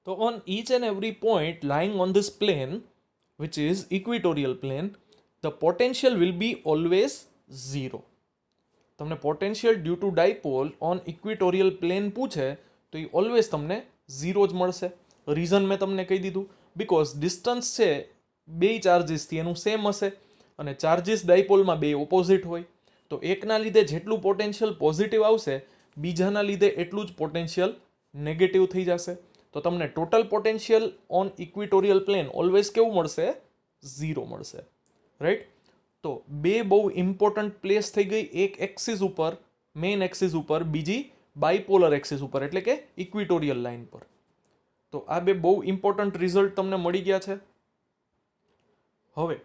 So on each and every point lying on this plane, which is equatorial plane, the potential will be always zero. તમને potential due to dipole on equatorial plane પૂછે તો એ always તમને zero જ મળશે. Reason મેં તમને કહી દીધું, બિકોઝ ડિસ્ટન્સ છે બે ચાર્જીસથી એનું સેમ હશે અને ચાર્જીસ ડાયપોલમાં બે ઓપોઝિટ હોય, તો એકના લીધે જેટલું પોટેન્શિયલ પોઝિટિવ આવશે બીજાના લીધે એટલું જ પોટેન્શિયલ નેગેટિવ થઈ જશે. તો તમને total potential on equatorial plane always કેવું મળશે? ઝીરો મળશે. રાઈટ? તો બે બહુ ઇમ્પોર્ટન્ટ પ્લેસ થઈ ગઈ, એક એક્સિસ ઉપર, મેઇન એક્સિસ ઉપર, બીજી બાયપોલર એક્સિસ ઉપર, એટલે કે ઇક્વિટોરિયલ લાઇન પર. તો આ બે બહુ ઇમ્પોર્ટન્ટ રિઝલ્ટ તમને મળી ગયા છે. હવે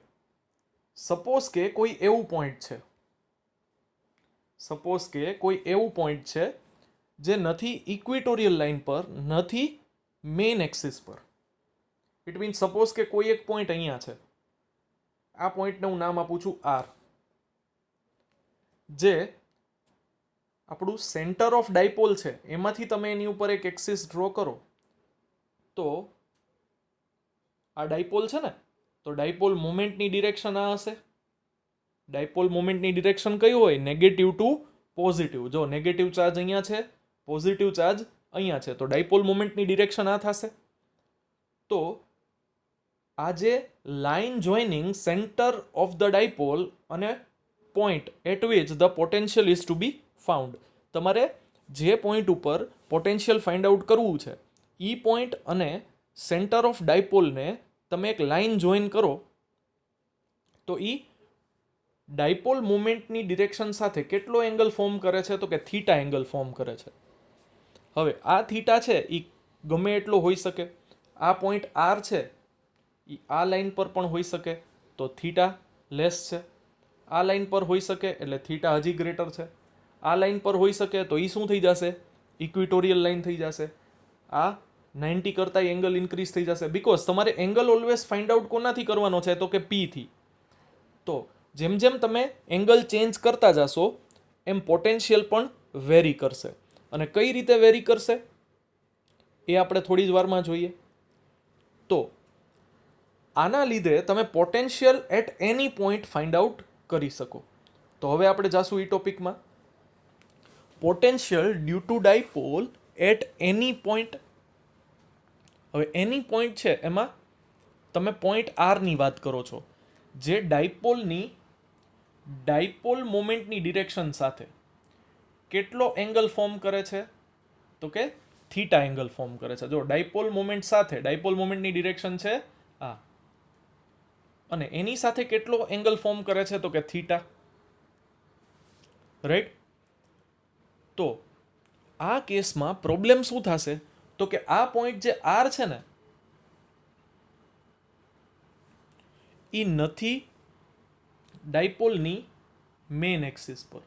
સપોઝ કે કોઈ એવું પોઈન્ટ છે જે નથી ઇક્વિટોરિયલ લાઇન પર, નથી મેઇન એક્સિસ પર. ઇટ મીન્સ સપોઝ કે કોઈ એક પોઈન્ટ અહીંયા છે, આ પોઈન્ટને હું નામ આપું છું આર, જે આપણું સેન્ટર ઓફ ડાયપોલ છે એમાંથી તમે એની ઉપર એક એક્સિસ ડ્રો કરો તો આ ડાયપોલ છે ને, તો ડાયપોલ મોમેન્ટની ડિરેક્શન આ હશે. ડાયપોલ મોમેન્ટની ડિરેક્શન કયું હોય? Negative to positive. જો નેગેટિવ ચાર્જ અહીંયા છે, પોઝિટિવ ચાર્જ અહીંયા છે, તો ડાયપોલ મોમેન્ટની ડિરેક્શન આ થશે. તો આ જે line joining centre of the dipole અને point at which the potential is to be found, તમારે જે પોઈન્ટ ઉપર પોટેન્શિયલ ફાઇન્ડ આઉટ કરવું છે એ પોઈન્ટ અને સેન્ટર ઓફ ડાયપોલને તમે એક લાઇન જોઈન કરો તો એ ડાયપોલ મુમેન્ટની ડિરેક્શન સાથે કેટલો એંગલ ફોર્મ કરે છે? તો કે થીટા એંગલ ફોર્મ કરે છે. હવે આ થીટા છે એ ગમે એટલો હોઈ શકે. આ પોઈન્ટ આર છે એ આ લાઇન પર પણ હોઈ શકે, તો થીટા લેસ છે. આ લાઇન પર હોઈ શકે એટલે થીટા હજી ગ્રેટર છે. આ લાઇન પર હોઈ શકે તો એ શું થઈ જશે? ઇક્વિટોરિયલ લાઇન થઈ જશે. આ 90 કરતાં એંગલ ઇન્ક્રીઝ થઈ જશે, બિકોઝ તમારે એંગલ ઓલવેઝ ફાઇન્ડ આઉટ કોનાથી કરવાનો છે? તો કે પી થી. તો જેમ જેમ તમે એંગલ ચેન્જ કરતા જશો એમ પોટેન્શિયલ પણ વેરી કરશે. અને કઈ રીતે વેરી કરશે એ આપણે થોડી જ વારમાં જોઈએ. તો આના લીધે તમે potential at any point find out કરી શકો. તો હવે આપણે જાશું એ ટોપિકમાં. Potential due to dipole at any point. હવે એની પોઈન્ટ છે એમાં તમે પોઈન્ટ આરની વાત કરો છો, જે ડાયપોલ મોમેન્ટની ડિરેક્શન સાથે કેટલો એંગલ ફોર્મ કરે છે? તો કે થીટા એંગલ ફોર્મ કરે છે. જો ડાયપોલ મોમેન્ટ સાથે, ડાયપોલ મોમેન્ટની ડિરેક્શન છે આ, અને એની સાથે કેટલો એંગલ ફોર્મ કરે છે? તો કે થીટા. રાઈટ? તો આ કેસમાં પ્રોબ્લેમ શું થશે? તો કે આ પોઈન્ટ જે આર છે ને એ નથી ડાયપોલની મેઇન એક્સિસ પર,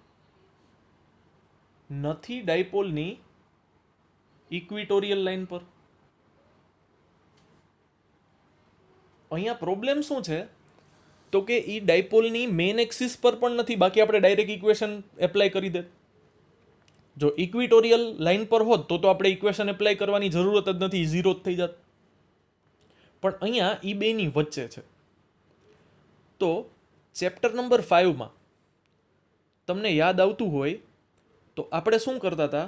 નથી ડાયપોલની ઇક્વિટોરિયલ લાઇન પર. અહીંયા પ્રોબ્લેમ શું છે? તો કે એ ડાયપોલની મેઇન એક્સિસ પર પણ નથી, બાકી આપણે ડાયરેક્ટ ઇક્વેશન એપ્લાય કરી દે. જો ઇક્વિટોરિયલ લાઇન પર હોત તો આપણે ઇક્વેશન એપ્લાય કરવાની જરૂરત જ નથી, ઝીરો જ થઈ જાત. પણ અહીંયા એ બેની વચ્ચે છે. તો ચેપ્ટર નંબર 5માં તમને યાદ આવતું હોય તો આપણે શું કરતા હતા?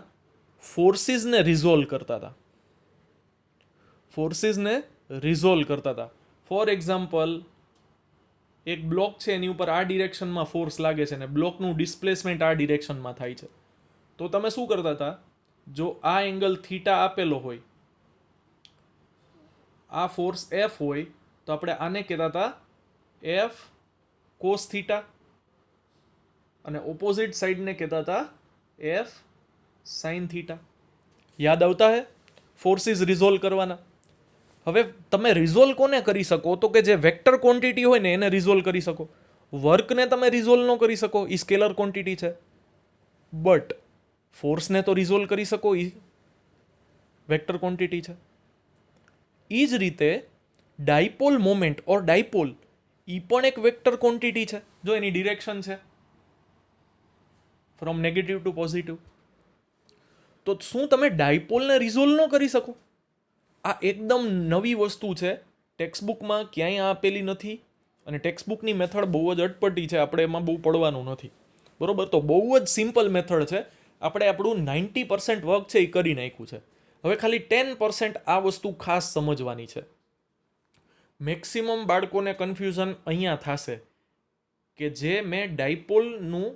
ફોર્સીસને રિઝોલ્વ કરતા હતા. ફોર એક્ઝામ્પલ, એક બ્લોક છે એની ઉપર આ ડિરેક્શનમાં ફોર્સ લાગે છે ને બ્લોકનું ડિસ્પ્લેસમેન્ટ આ ડિરેક્શનમાં થાય છે. તો તમે શું કરતા હતા? જો આ એંગલ થીટા આપેલો હોય, આ ફોર્સ એફ હોય, તો આપણે આને કહેતા હતા એફ કોસ થીટા, અને ઓપોઝિટ સાઈડને કહેતા હતા એફ સાઇન થીટા. યાદ આવતા હે ફોર્સિસ રિઝોલ્વ કરવાના? હવે તમે રિઝોલ્વ કોને કરી શકો? તો કે જે વેક્ટર ક્વોન્ટિટી હોય ને એને રિઝોલ્વ કરી શકો. વર્કને તમે રિઝોલ્વ ન કરી શકો, એ સ્કેલર ક્વોન્ટિટી છે. બટ ફોર્સને તો રિઝોલ્વ કરી શકો, એ વેક્ટર ક્વોન્ટિટી છે. એ જ રીતે ડાયપોલ મોમેન્ટ ઓર ડાયપોલ એ પણ એક વેક્ટર ક્વોન્ટિટી છે. જો એની ડિરેક્શન છે ફ્રોમ નેગેટિવ ટુ પોઝિટિવ. તો શું તમે ડાયપોલને રિઝોલ્વ ન કરી શકો? આ એકદમ નવી વસ્તુ છે, ટેક્સ્ટબુકમાં ક્યાંય આપેલી નથી, અને ટેક્સ્ટબુકની મેથડ બહુ જ અટપટી છે, આપણે એમાં બહુ પડવાનું નથી, બરોબર. તો બહુ જ સિમ્પલ મેથડ છે, આપણે આપણું 90% વર્ક છે એ કરી નાખ્યું છે. હવે ખાલી 10% આ વસ્તુ ખાસ સમજવાની છે. મેક્સિમમ બાળકોને કન્ફ્યુઝન અહીંયા થશે કે જે મેં ડાયપોલનું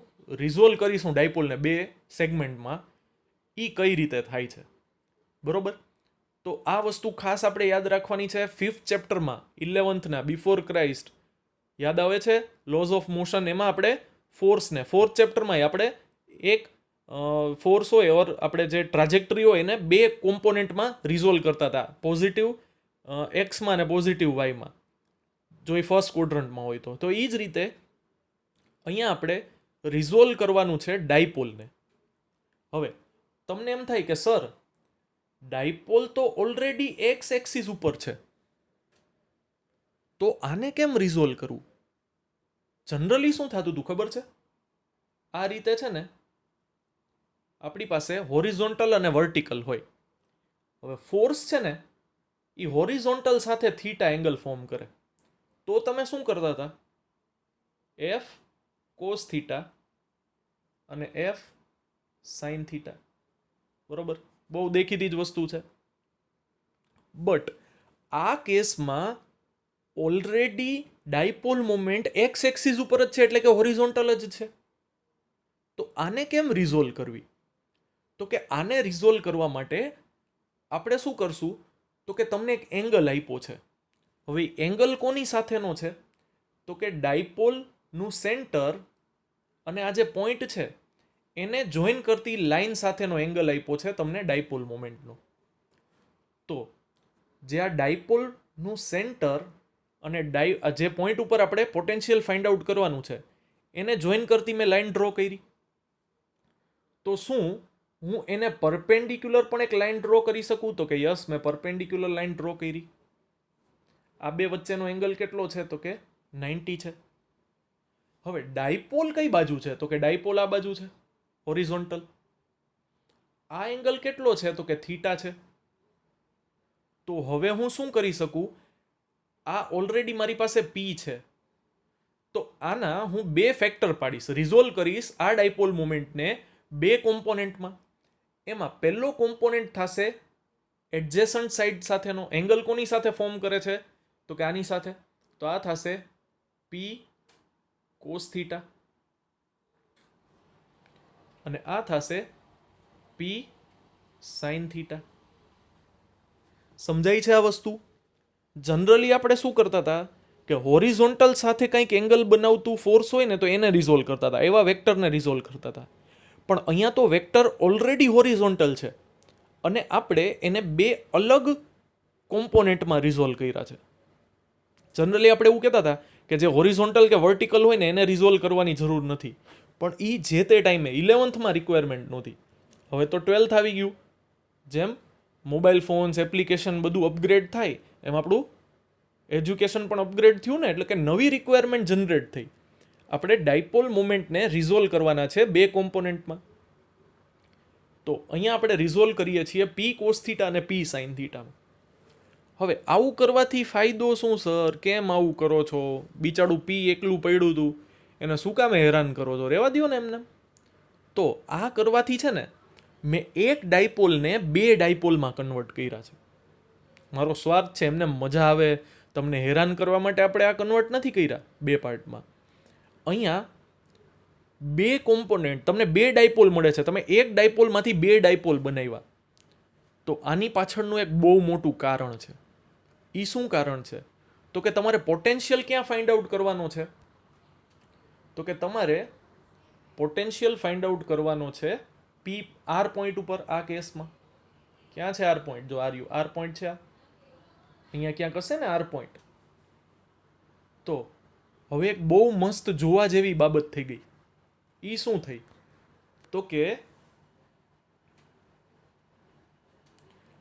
રિઝોલ્વ કરીશું, ડાયપોલને 2 સેગમેન્ટમાં, એ કઈ રીતે થાય છે, બરોબર. તો આ વસ્તુ ખાસ આપણે યાદ રાખવાની છે. 5th ચેપ્ટરમાં 11thના બિફોર ક્રાઇસ્ટ યાદ આવે છે, લોઝ ઓફ મોશન, એમાં આપણે ફોર્સને 4th ચેપ્ટરમાં આપણે એક ફોર્સ હોય ઓર આપણે જે ટ્રાજેક્ટરી હોય એને 2 કોમ્પોનેન્ટમાં રિઝોલ્વ કરતા હતા, પોઝિટિવ એક્સમાં અને પોઝિટિવ વાયમાં, જો એ ફર્સ્ટ ક્વોડ્રન્ટમાં હોય તો એ જ રીતે અહીંયા આપણે રિઝોલ્વ કરવાનું છે ડાયપોલને. હવે તમને એમ થાય કે સર ડાયપોલ તો ઓલરેડી એક્સ એક્સિસ ઉપર છે, તો આને કેમ રિઝોલ્વ કરવું? જનરલી શું થતું હતું ખબર છે? આ રીતે છે ને આપણી પાસે હોરિઝોન્ટલ અને વર્ટિકલ હોય. હવે ફોર્સ છે ને એ હોરિઝોન્ટલ સાથે થીટા એંગલ ફોર્મ કરે, તો તમે શું કરતા હતા? એફ કોસ થીટા અને એફ સાઇન થીટા, બરોબર. બહુ દેખીતી જ વસ્તુ છે. બટ આ કેસમાં already dipole moment x axis ઉપર જ છે, એટલે કે હોરિઝોન્ટલ જ છે. તો આને કેમ રિઝોલ્વ કરવી? તો કે આને રિઝોલ્વ કરવા માટે આપણે શું કરશું? તો કે તમને એક એંગલ આપ્યો છે. હવે એંગલ કોની સાથેનો છે? તો કે ડાયપોલનું સેન્ટર અને આ જે પોઈન્ટ છે એને જોઈન કરતી લાઈન સાથેનો એંગલ આપ્યો છે તમને ડાયપોલ મોમેન્ટનો. તો જે આ ડાયપોલનું સેન્ટર અને જે પોઈન્ટ ઉપર આપણે પોટેન્શિયલ ફાઇન્ડ આઉટ કરવાનું છે એને જોઈન કરતી મેં લાઈન ડ્રો કરી. તો શું હું એને પરપેન્ડિક્યુલર પણ એક લાઈન ડ્રો કરી શકું? તો કે યસ, મેં પરપેન્ડિક્યુલર લાઈન ડ્રો કરી. આ બે વચ્ચેનો એંગલ કેટલો છે? તો કે 90 છે. હવે ડાયપોલ કઈ બાજુ છે? તો કે ડાયપોલ આ બાજુ છે, હોરિઝોન્ટલ. આ એંગલ કેટલો છે? તો કે થીટા છે. તો હવે હું શું કરી શકું? આ ઓલરેડી મારી પાસે પી છે, તો આના હું 2 ફેક્ટર પાડીશ, રિઝોલ્વ કરીશ આ ડાયપોલ મોમેન્ટને 2 કોમ્પોનેન્ટમાં. એમાં પહેલો કોમ્પોનેન્ટ થશે એડજેસન્ટ સાઇડ સાથેનો એંગલ. કોની સાથે ફોર્મ કરે છે? તો કે આની સાથે. તો આ થશે પી કોસ થીટા અને આ થશે પી સાઇન થીટા. સમજાય છે આ વસ્તુ? જનરલી આપણે શું કરતા હતા કે હોરિઝોન્ટલ સાથે કંઈક એંગલ બનાવતું ફોર્સ હોય ને તો એને રિઝોલ્વ કરતા હતા, એવા વેક્ટરને રિઝોલ્વ કરતા હતા. પણ અહીંયા તો વેક્ટર ઓલરેડી હોરિઝોન્ટલ છે અને આપણે એને 2 અલગ કોમ્પોનેન્ટમાં રિઝોલ્વ કર્યા છે. જનરલી આપણે એવું કહેતા હતા કે જે હોરિઝોન્ટલ કે વર્ટિકલ હોય ને એને રિઝોલ્વ કરવાની જરૂર નથી, પણ એ જે તે ટાઈમે 11thમાં રિક્વાયરમેન્ટ નહોતી. હવે તો 12th આવી ગયું. જેમ મોબાઈલ ફોન્સ, એપ્લિકેશન બધું અપગ્રેડ થાય એમ આપણું એજ્યુકેશન પણ અપગ્રેડ થયું ને, એટલે કે નવી રિક્વાયરમેન્ટ જનરેટ થઈ. આપણે ડાયપોલ મોમેન્ટને રિઝોલ્વ કરવાના છે 2 કોમ્પોનેન્ટમાં. તો અહીંયા આપણે રિઝોલ્વ કરીએ છીએ પી કોસ થીટા અને પી સાઇન થીટામાં. હવે આવું કરવાથી ફાયદો શું સર? કેમ આવું કરો છો? બિચારું પી એકલું પડ્યું હતું, એને શું કામે હેરાન કરો છો? રહેવા દો ને એમને. તો આ કરવાથી છે ને મેં એક ડાયપોલને 2 ડાયપોલમાં કન્વર્ટ કર્યા છે. મારો સ્વાર્થ છે, એમને મજા આવે, તમને હેરાન કરવા માટે આપણે આ કન્વર્ટ નથી કર્યા 2 પાર્ટમાં. અહીંયા 2 કોમ્પોનેન્ટ, તમને 2 ડાયપોલ મળે છે, તમે એક ડાયપોલમાંથી 2 ડાયપોલ બનાવ્યા. તો આની પાછળનું એક બહુ મોટું કારણ છે. એ શું કારણ છે? તો કે તમારે પોટેન્શિયલ ક્યાં ફાઇન્ડ આઉટ કરવાનો છે? તો કે તમારે પોટેન્શિયલ ફાઇન્ડ આઉટ કરવાનો છે પી આર પોઈન્ટ ઉપર. આ કેસમાં ક્યાં છે આર પોઈન્ટ? જો આર પોઈન્ટ છે, અહીંયા ક્યાંક હશે ને આર પોઈન્ટ. તો હવે એક બહુ મસ્ત જોવા જેવી બાબત થઈ ગઈ. એ શું થઈ? તો કે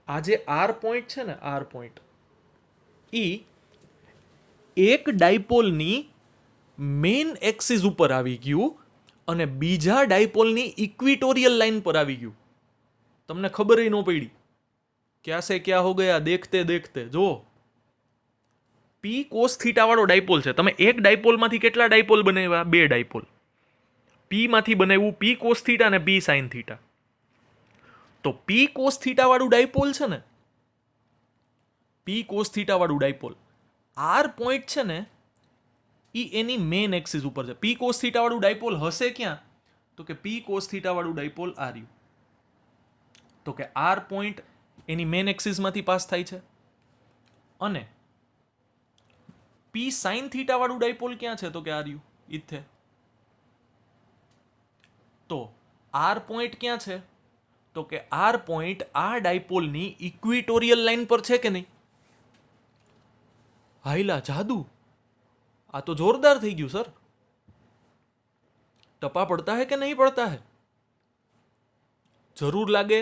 આ જે આર પોઈન્ટ છે ને, આર પોઈન્ટ એ એક ડાયપોલની મેઇન એક્સિસ ઉપર આવી ગયું અને બીજા ડાયપોલની ઇક્વિટોરિયલ લાઇન પર આવી ગયું. તમને ખબર ન પડી. ક્યાં સે ક્યાં હો ગયા દેખતે દેખતે. જો પી કોસ થીટા વાળો ડાયપોલ છે. તમે એક ડાયપોલમાંથી કેટલા ડાયપોલ બનાવ્યા? 2 ડાયપોલ. પી માંથી બનાવ્યું પી કોસ થીટા અને પી સાઇન થીટા. તો પી કોસ થીટા વાળું ડાયપોલ છે ને, પી કોસ થીટા વાળું ડાયપોલ, આર પોઈન્ટ છે ને એ એની મેન એક્સિસ ઉપર છે. પી કોસ થીટા વાળું ડાયપોલ હશે ક્યાં? તો કે પી કોસ થીટા વાળું ડાયપોલ આર યુ. તો કે આર પોઈન્ટ એની મેન એક્સિસમાંથી પાસ થાય છે. અને પી સાઇન થીટા વાળું ડાયપોલ ક્યાં છે? તો કે આર યુ ઇથે. તો આર પોઈન્ટ ક્યાં છે? તો કે આર પોઈન્ટ આ ડાયપોલની ઇક્વિટોરિયલ લાઇન પર છે કે નહીં? હાઈલા જાદુ, આ તો જોરદાર થઈ ગયું સર. ટપા પડતા હે કે નહીં પડતા હે? જરૂર લાગે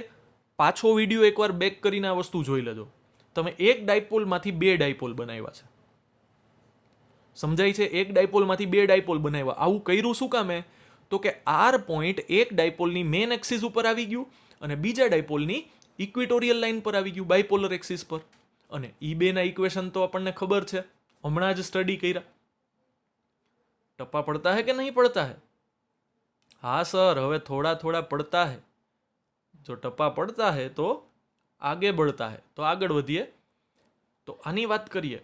પાછો વિડીયો એકવાર બેક કરીને આ વસ્તુ જોઈ લેજો. તમે એક ડાયપોલમાંથી 2 ડાયપોલ બનાવ્યા છે. સમજાય છે? એક ડાયપોલમાંથી 2 ડાયપોલ બનાવ્યા. આવું કર્યું શું કામે? તો કે આર પોઈન્ટ એક ડાયપોલની મેન એક્સિસ ઉપર આવી ગયું અને બીજા ડાયપોલની ઇક્વિટોરિયલ લાઇન પર આવી ગયું, બાયપોલર એક્સિસ પર. અને ઈ બેના ઇક્વેશન તો આપણને ખબર છે, હમણાં જ સ્ટડી કર્યા. ટપ્પા પડતા હે કે નહીં પડતા હે? હા સર, હવે થોડા થોડા પડતા હે. જો ટપ્પા પડતા હે તો આગે बढ़ता है. તો આગળ વધીએ. તો આની વાત કરીએ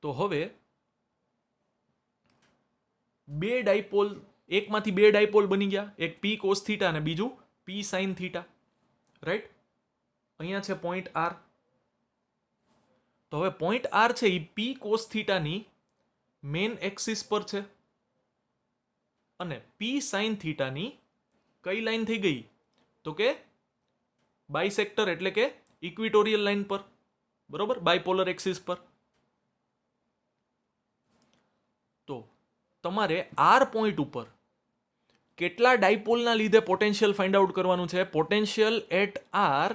તો હવે 2 ડાયપોલ, એકમાંથી 2 ડાયપોલ બની ગયા. એક પી કોસ થીટા અને બીજું પી સાઇન થીટા. રાઈટ? અહીંયા છે પોઈન્ટ આર. તો હવે પોઈન્ટ આર છે એ પી કોસ થીટાની મેન એક્સિસ પર છે અને પી સાઇન થીટાની કઈ લાઈન થઈ ગઈ? તો કે બાયસેક્ટર એટલે કે ઇક્વિટોરિયલ લાઇન પર. બરોબર? બાયપોલર એક્સિસ પર. તો તમારે આર પોઈન્ટ ઉપર કેટલા ડાયપોલના લીધે પોટેન્શિયલ ફાઇન્ડ આઉટ કરવાનું છે? Potential at R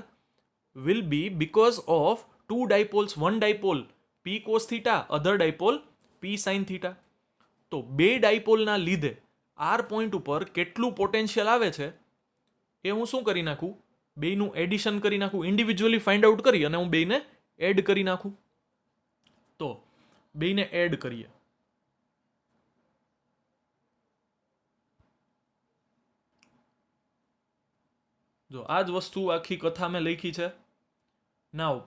will be because of 2 dipoles. 1 dipole P cos theta, other dipole P sine theta. તો 2 ડાયપોલના લીધે આર પોઈન્ટ ઉપર કેટલું પોટેન્શિયલ આવે છે એ હું શું કરી નાખું? બેયનું એડિશન કરી નાખું. ઇન્ડિવિજ્યુઅલી ફાઇન્ડ આઉટ કરી અને હું બેયને એડ કરી નાખું. તો બેયને એડ કરીએ. જો આ જ વસ્તુ આખી કથા મેં લખી છે. નાઉ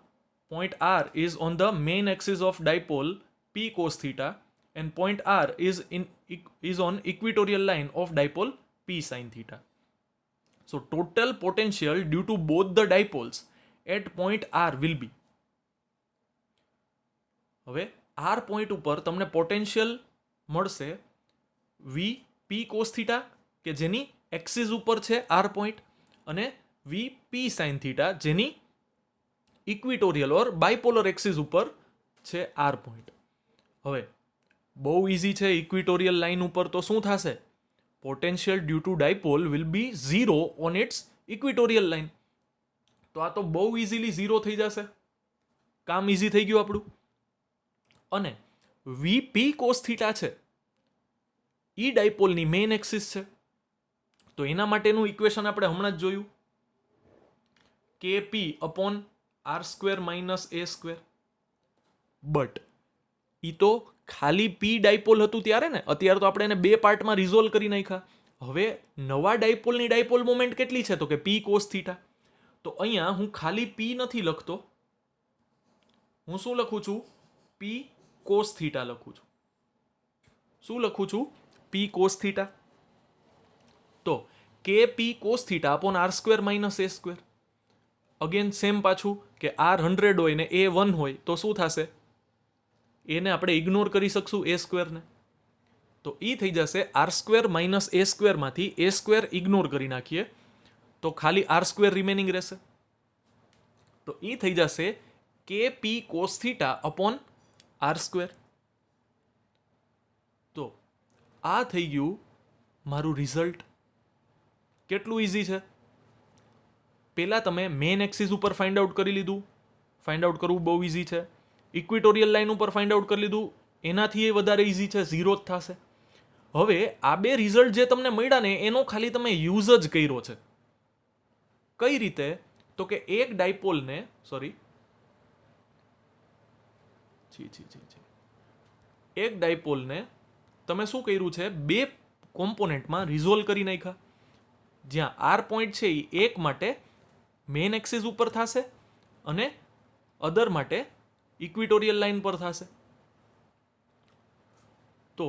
point R is on the main axis of dipole P cos theta and point R is on equatorial line of dipole P sin theta. So total potential due to both the dipoles at point R will be. હવે R point ઉપર તમને potential મળશે V P cos theta કે જેની axis ઉપર છે R point, અને V P sin theta જેની ઇક્વિટોરિયલ ઓર બાયપોલર એક્સિસ ઉપર છે આર પોઈન્ટ. હવે બહુ ઇઝી છે. ઇક્વિટોરિયલ લાઇન ઉપર તો શું થશે? Potential due to dipole will be 0 on its equatorial line. તો આ તો બહુ ઇઝીલી 0 થઈ જશે. કામ ઇઝી થઈ ગયું આપણું. અને વીપી કોસ થીટા છે ઈ ડાયપોલની મેઇન એક્સિસ છે. તો એના માટેનું ઇક્વેશન આપણે હમણાં જ જોયું, KP upon R square minus a square. But ઈ તો ખાલી પી ડાયપોલ હતું ત્યારે ને. અત્યારે તો આપણે એને 2 પાર્ટમાં રિઝોલ્વ કરી નાખ્યા. હવે નવા ડાયપોલની ડાયપોલ મોમેન્ટ કેટલી છે? તો કે પી કોસ થીટા. તો અહીંયા હું ખાલી પી નથી લખતો, હું શું લખું છું? પી કોસ થીટા લખું છું. શું લખું છું? P cos theta. તો K P cos theta upon R square minus a square. Again same પાછું કે આર 100 હોય ને એ 1 હોય તો શું થશે? એને આપણે ઇગ્નોર કરી શકશું એ સ્ક્વેરને. તો એ થઈ જશે આર સ્ક્વેર માઇનસ એ સ્ક્વેરમાંથી એ સ્ક્વેર ઇગ્નોર કરી નાખીએ તો ખાલી આર સ્ક્વેર રિમેનિંગ રહેશે. તો એ થઈ જશે K P cos theta upon R square. તો આ થઈ ગયું મારું રિઝલ્ટ. કેટલું ઇઝી છે. પહેલાં તમે મેન એક્સિસ ઉપર ફાઇન્ડ આઉટ કરી લીધું. ફાઇન્ડ આઉટ કરવું બહુ ઇઝી છે. ઇક્વિટોરિયલ લાઇન ઉપર ફાઇન્ડ આઉટ કરી લીધું. એનાથી એ વધારે ઇઝી છે, 0 જ થશે. હવે આ 2 રિઝલ્ટ જે તમને મળ્યા ને એનો ખાલી તમે યુઝ જ કર્યો છે. કઈ રીતે? તો કે એક ડાયપોલને એક ડાયપોલને તમે શું કર્યું છે, બે કોમ્પોનેન્ટમાં રિઝોલ્વ કરી નાખ્યા. જ્યાં આર પોઈન્ટ છે એ એક માટે મેઇન એક્સિસ ઉપર થશે અને અધર માટે ઇક્વિટોરિયલ લાઇન પર થશે. તો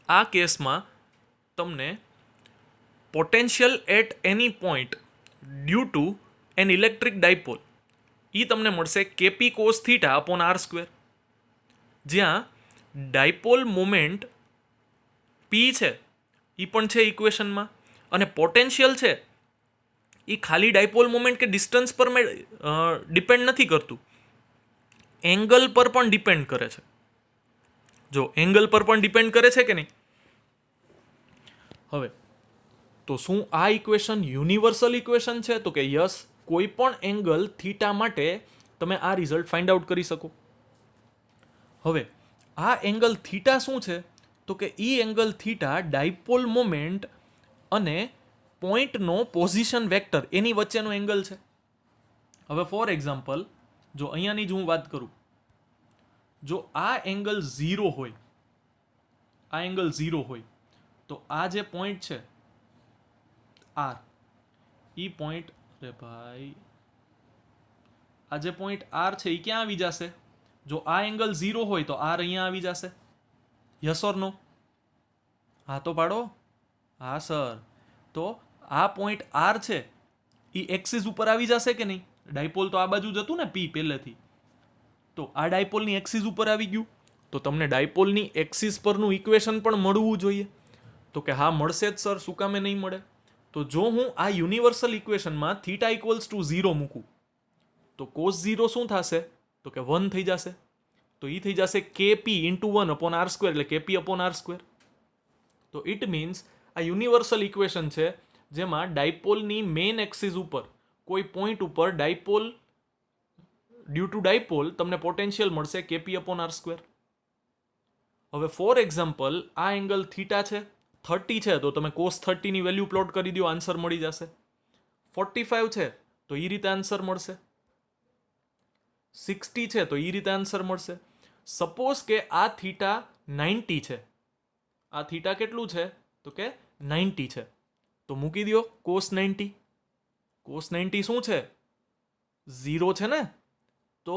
આ કેસમાં તમને potential at any point due to an electric dipole એ તમને મળશે KP cos theta upon R square. જ્યાં ડાયપોલ મોમેન્ટ પી છે એ પણ છે ઇક્વેશનમાં, અને પોટેન્શિયલ છે એ ખાલી ડાયપોલ મોમેન્ટ કે ડિસ્ટન્સ પર ડિપેન્ડ નથી કરતું, એંગલ પર પણ ડિપેન્ડ કરે છે. જો એંગલ પર પણ ડિપેન્ડ કરે છે કે નહીં. હવે તો શું આ ઇક્વેશન યુનિવર્સલ ઇક્વેશન છે? તો કે યસ, કોઈ પણ એંગલ થીટા માટે તમે આ રિઝલ્ટ ફાઇન્ડ આઉટ કરી શકો. હવે આ એંગલ થીટા શું છે? તો કે ઈ એંગલ થીટા ડાયપોલ મોમેન્ટ અને પોઈન્ટનો પોઝિશન વેક્ટર એની વચ્ચેનો એંગલ છે. હવે ફોર એક્ઝામ્પલ, જો અહીંયાની જ હું વાત કરું, જો આ એંગલ 0 હોય, આ એંગલ 0 હોય, તો આ જે પોઈન્ટ છે આર, ઈ પોઈન્ટ, અરે ભાઈ, આ જે પોઈન્ટ આર છે એ ક્યાં આવી જશે? જો આ એંગલ 0 હોય તો આર અહીંયા આવી જશે. યસ ઓર નો? હા તો પાડો. હા સર. તો આ પોઈન્ટ આર છે એ એક્સિસ ઉપર આવી જશે કે નહીં? ડાયપોલ તો આ બાજુ જ હતું ને પી પહેલેથી, તો આ ડાયપોલની એક્સિસ ઉપર આવી ગયું, તો તમને ડાયપોલની એક્સિસ પરનું ઇક્વેશન પણ મળવું જોઈએ. તો કે હા મળશે જ સર, શું કામે નહીં મળે? તો જો હું આ યુનિવર્સલ ઇક્વેશનમાં થીટા ઇક્વલ્સ ટુ 0 મૂકું તો કોસ 0 શું થશે? તો કે 1 થઈ જશે. તો એ થઈ જશે KP into 1 upon R square, એટલે કેપી અપોન આર સ્ક્વેર. તો ઇટ મીન્સ આ યુનિવર્સલ ઇક્વેશન છે જેમાં ડાયપોલની મેઇન એક્સિસ ઉપર કોઈ પોઈન્ટ ઉપર ડાયપોલ ડ્યુ ટુ ડાયપોલ તમને પોટેન્શિયલ મળશે કેપી અપોન આર સ્ક્વેર. હવે ફોર એક્ઝામ્પલ, આ એંગલ થીટા છે, 30 છે તો તમે કોસ 30 ની વેલ્યુ પ્લોટ કરી દો, આન્સર મળી જશે. 45 છે તો એ રીતે આન્સર મળશે. 60 છે તો એ રીતે આન્સર મળશે. સપોઝ કે આ થીટા 90 છે, આ થીટા કેટલું છે? તો કે 90 છે, તો મૂકી દો કોસ 90. કોસ 90 શું છે? 0 છે ને. તો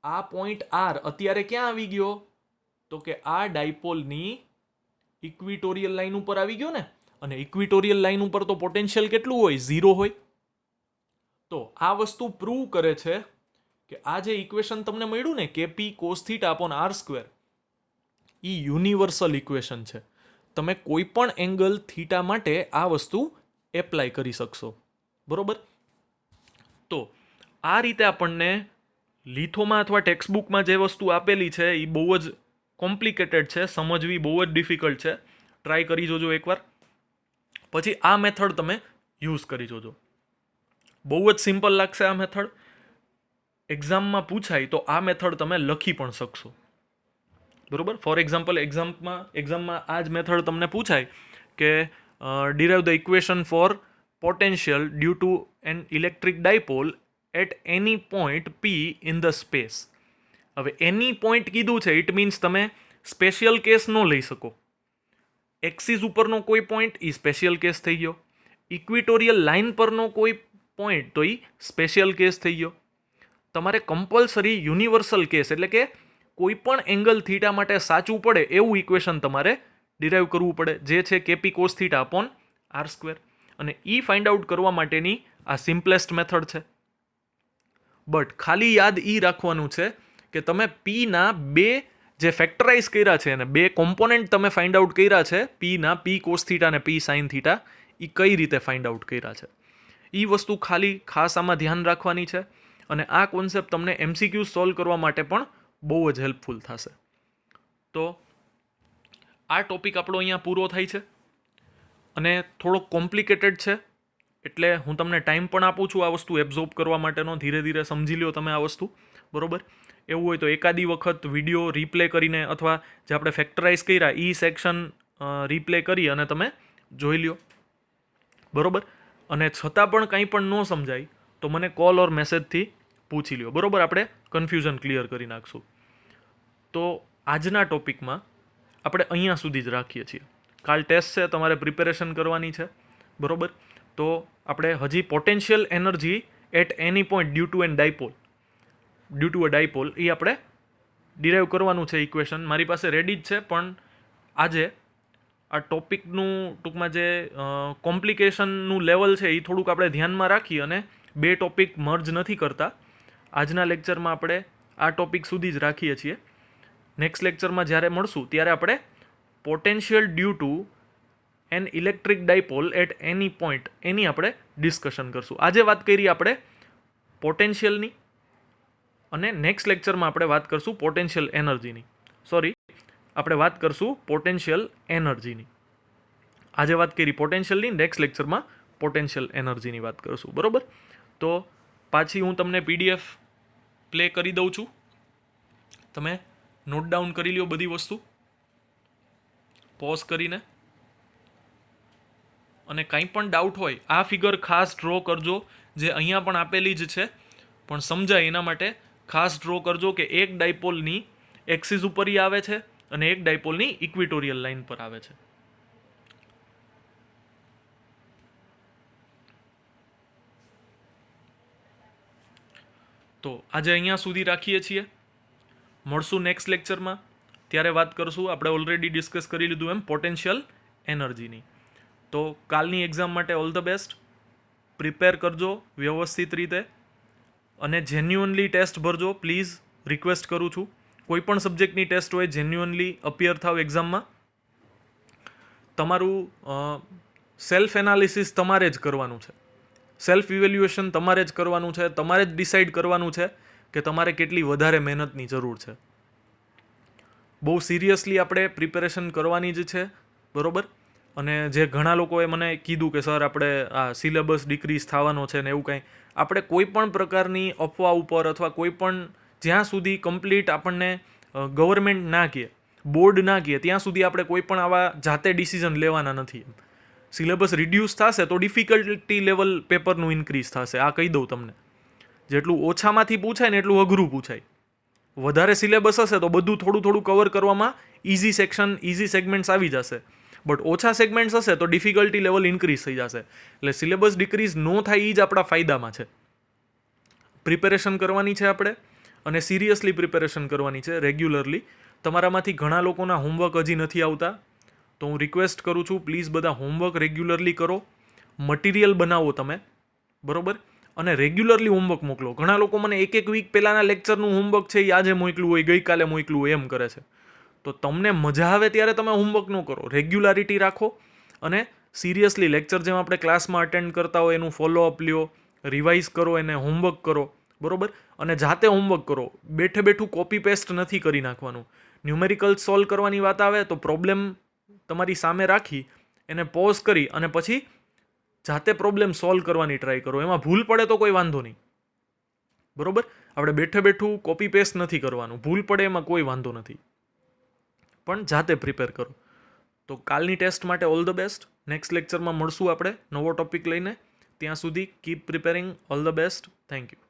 આ પોઈન્ટ આર અત્યારે ક્યાં આવી ગયો? તો કે આ ડાયપોલની ઇક્વિટોરિયલ લાઇન ઉપર આવી ગયો ને, અને ઇક્વિટોરિયલ લાઇન ઉપર તો પોટેન્શિયલ કેટલું હોય? 0 હોય. તો આ વસ્તુ પ્રૂવ કરે છે કે આ જે ઇક્વેશન તમને મળ્યું ને KP cos theta upon R square, એ યુનિવર્સલ ઇક્વેશન છે. તમે કોઈ પણ એંગલ થીટા માટે આ વસ્તુ એપ્લાય કરી શકશો. બરોબર? તો આ રીતે આપણને લીથોમાં અથવા ટેક્સ્ટબુકમાં જે વસ્તુ આપેલી છે એ બહુ જ કોમ્પ્લિકેટેડ છે, સમજવી બહુ જ ડિફિકલ્ટ છે. ટ્રાય કરી જોજો એકવાર, પછી આ મેથડ તમે યુઝ કરી જોજો. બહુ જ સિમ્પલ લાગશે આ મેથડ. એક્ઝામમાં પૂછાય તો આ મેથડ તમે લખી પણ શકશો. બરોબર? ફોર એક્ઝામ્પલ, એક્ઝામમાં આ જ મેથડ તમને પૂછાય કે derive the equation for potential due to an electric dipole at any point P in the space. હવે એની પોઈન્ટ કીધું છે, ઇટ મીન્સ તમે સ્પેશિયલ કેસ ન લઈ શકો. એક્સિસ ઉપરનો કોઈ પોઈન્ટ એ સ્પેશિયલ કેસ થઈ ગયો, ઇક્વિટોરિયલ લાઇન પરનો કોઈ પોઈન્ટ તો એ સ્પેશિયલ કેસ થઈ ગયો. તમારે કમ્પલસરી યુનિવર્સલ કેસ, એટલે કે કોઈ પણ એંગલ થીટા માટે સાચું પડે એવું ઇક્વેશન તમારે ડિરાઇવ કરવું પડે, જે છે KP cos theta upon R square. અને એ ફાઇન્ડ આઉટ કરવા માટેની આ સિમ્પલેસ્ટ મેથડ છે. બટ ખાલી યાદ એ રાખવાનું છે કે તમે પીના બે જે ફેક્ટરાઇઝ કર્યા છે અને બે કોમ્પોનેન્ટ તમે ફાઇન્ડ આઉટ કર્યા છે પીના, પી કોસ થીટા અને પી સાઇન થીટા, એ કઈ રીતે ફાઇન્ડ આઉટ કર્યા છે એ વસ્તુ ખાલી ખાસ આમાં ધ્યાન રાખવાની છે. અને આ કોન્સેપ્ટ તમને MCQ સોલ્વ કરવા માટે પણ બહુ જ હેલ્પફુલ થશે. તો આ ટોપિક આપણો અહીંયા પૂરો થાય છે અને થોડોક કોમ્પ્લિકેટેડ છે, એટલે હું તમને ટાઈમ પણ આપું છું આ વસ્તુ એબ્ઝોર્બ કરવા માટેનો. ધીરે ધીરે સમજી લો તમે આ વસ્તુ. બરોબર? એવું હોય તો એકાદી વખત વિડીયો રીપ્લે કરીને અથવા જે આપણે ફેક્ટરાઇઝ કર્યા એ સેક્શન રીપ્લે કરી અને તમે જોઈ લ્યો. બરોબર? અને છતાં પણ કંઈ પણ ન સમજાય તો મને કોલ ઓર મેસેજથી પૂછી લ્યો, બરાબર? આપણે કન્ફ્યુઝન ક્લિયર કરી નાખશું. તો આજના ટોપિકમાં આપણે અહીંયા સુધી જ રાખીએ છીએ. કાલ ટેસ્ટ છે, તમારે પ્રિપેરેશન કરવાની છે, બરાબર? તો આપણે હજી potential energy at any point due to a dipole એ આપણે ડિરાઈવ કરવાનું છે ઇક્વેશન. મારી પાસે રેડી જ છે, પણ આજે આ ટોપિકનું ટૂંકમાં જે કોમ્પ્લિકેશનનું લેવલ છે એ થોડુંક આપણે ધ્યાનમાં રાખી અને બે ટોપિક મર્જ નથી કરતા. આજના લેક્ચરમાં આપણે આ ટોપિક સુધી જ રાખીએ છીએ. નેક્સ્ટ લેક્ચરમાં જ્યારે મળશું ત્યારે આપણે potential due to an electric dipole at any point એની આપણે ડિસ્કશન કરશું. આજે વાત કરી આપણે પોટેન્શિયલની, અને નેક્સ્ટ લેક્ચરમાં આપણે વાત કરશું પોટેન્શિયલ એનર્જીની. આપણે વાત કરશું પોટેન્શિયલ એનર્જીની. આજે વાત કરી પોટેન્શિયલની, નેક્સ્ટ લેક્ચરમાં પોટેન્શિયલ એનર્જીની વાત કરશું, બરાબર? તો પાછી હું તમને PDF પ્લે કરી દઉં છું, તમે નોટ ડાઉન કરી લ્યો બધી વસ્તુ પોઝ કરીને. અને કંઈ પણ ડાઉટ હોય આ ફિગર ખાસ ડ્રો કરજો, જે અહીંયા પણ આપેલી જ છે, પણ સમજાય એના માટે ખાસ ડ્રો કરજો કે એક ડાયપોલની એક્સિસ ઉપર આવે છે અને એક ડાયપોલની ઇક્વિટોરિયલ લાઇન પર આવે છે. તો આજે અહીંયા સુધી રાખીએ છીએ. મળશું નેક્સ્ટ લેક્ચરમાં, ત્યારે વાત કરશું આપણે ઓલરેડી ડિસ્કસ કરી લીધું એમ પોટેન્શિયલ એનર્જીની. તો કાલની એક્ઝામ માટે ઓલ ધ બેસ્ટ. પ્રિપેર કરજો વ્યવસ્થિત રીતે અને જેન્યુઅનલી ટેસ્ટ ભરજો, પ્લીઝ રિક્વેસ્ટ કરું છું. કોઈ પણ સબ્જેક્ટની ટેસ્ટ હોય જેન્યુઅનલી અપિયર થાવ એક્ઝામમાં. તમારું સેલ્ફ એનાલિસિસ તમારે જ કરવાનું છે, સેલ્ફ ઇવેલ્યુએશન તમારે જ કરવાનું છે, તમારે જ ડિસાઇડ કરવાનું છે કે તમારે કેટલી વધારે મહેનતની જરૂર છે. બહુ સિરિયસલી આપણે પ્રિપેરેશન કરવાની જ છે, બરાબર? અને જે ઘણા લોકોએ મને કીધું કે સર આપણે આ સિલેબસ ડિક્રીઝ થવાનો છે ને એવું કંઈ, આપણે કોઈ પણ પ્રકારની અફવા ઉપર અથવા કોઈ પણ જ્યાં સુધી કમ્પ્લીટ આપણને ગવર્મેન્ટ ના કહે, બોર્ડ ના કહે, ત્યાં સુધી આપણે કોઈ પણ આવા જાતે ડિસિઝન લેવાના નથી. સિલેબસ રિડ્યુસ થશે તો ડિફિકલ્ટી લેવલ પેપરનું ઇન્ક્રીઝ થશે, આ કહી દઉં તમને. જેટલું ઓછામાંથી પૂછાય ને એટલું અઘરું પૂછાય. વધારે સિલેબસ હશે તો બધું થોડું થોડું કવર કરવામાં ઇઝી સેક્શન, ઇઝી સેગમેન્ટ્સ આવી જશે. બટ ઓછા સેગમેન્ટ્સ હશે તો ડિફિકલ્ટી લેવલ ઇન્ક્રીઝ થઈ જશે. એટલે સિલેબસ ડિક્રીઝ ન થાય એ જ આપણા ફાયદામાં છે. પ્રિપેરેશન કરવાની છે આપણે, અને સિરિયસલી પ્રિપેરેશન કરવાની છે રેગ્યુલરલી. તમારામાંથી ઘણા લોકોના હોમવર્ક હજી નથી આવતા, તો હું રિક્વેસ્ટ કરું છું પ્લીઝ બધા હોમવર્ક રેગ્યુલરલી કરો, મટીરિયલ બનાવો તમે, બરાબર? અને રેગ્યુલરલી હોમવર્ક મોકલો. ઘણા લોકો મને એક વીક પહેલાંના લેક્ચરનું હોમવર્ક છે એ આજે મોકલું હોય, ગઈકાલે મોકલું હોય એમ કરે છે. તો તમને મજા આવે ત્યારે તમે હોમવર્ક ન કરો, રેગ્યુલારિટી રાખો અને સિરિયસલી લેક્ચર જેમ આપણે ક્લાસમાં અટેન્ડ કરતા હોય એનું ફોલોઅપ લ્યો, રિવાઇઝ કરો, એને હોમવર્ક કરો, બરાબર? અને જાતે હોમવર્ક કરો, બેઠે બેઠું કોપી પેસ્ટ નથી કરી નાખવાનું. ન્યુમેરિકલ સોલ્વ કરવાની વાત આવે તો પ્રોબ્લેમ તમારી સામે રાખી એને પોઝ કરી અને પછી જાતે પ્રોબ્લેમ સોલ્વ કરવાની ટ્રાય કરો. એમાં ભૂલ પડે તો કોઈ વાંધો નહીં, બરાબર? આપણે બેઠે બેઠું કોપી પેસ્ટ નથી કરવાનું, ભૂલ પડે એમાં કોઈ વાંધો નથી, પણ જાતે પ્રિપેર કરો. તો કાલની ટેસ્ટ માટે ઓલ ધ બેસ્ટ. નેક્સ્ટ લેક્ચરમાં મળશું આપણે નવો ટોપિક લઈને. ત્યાં સુધી keep preparing. All the best. Thank you.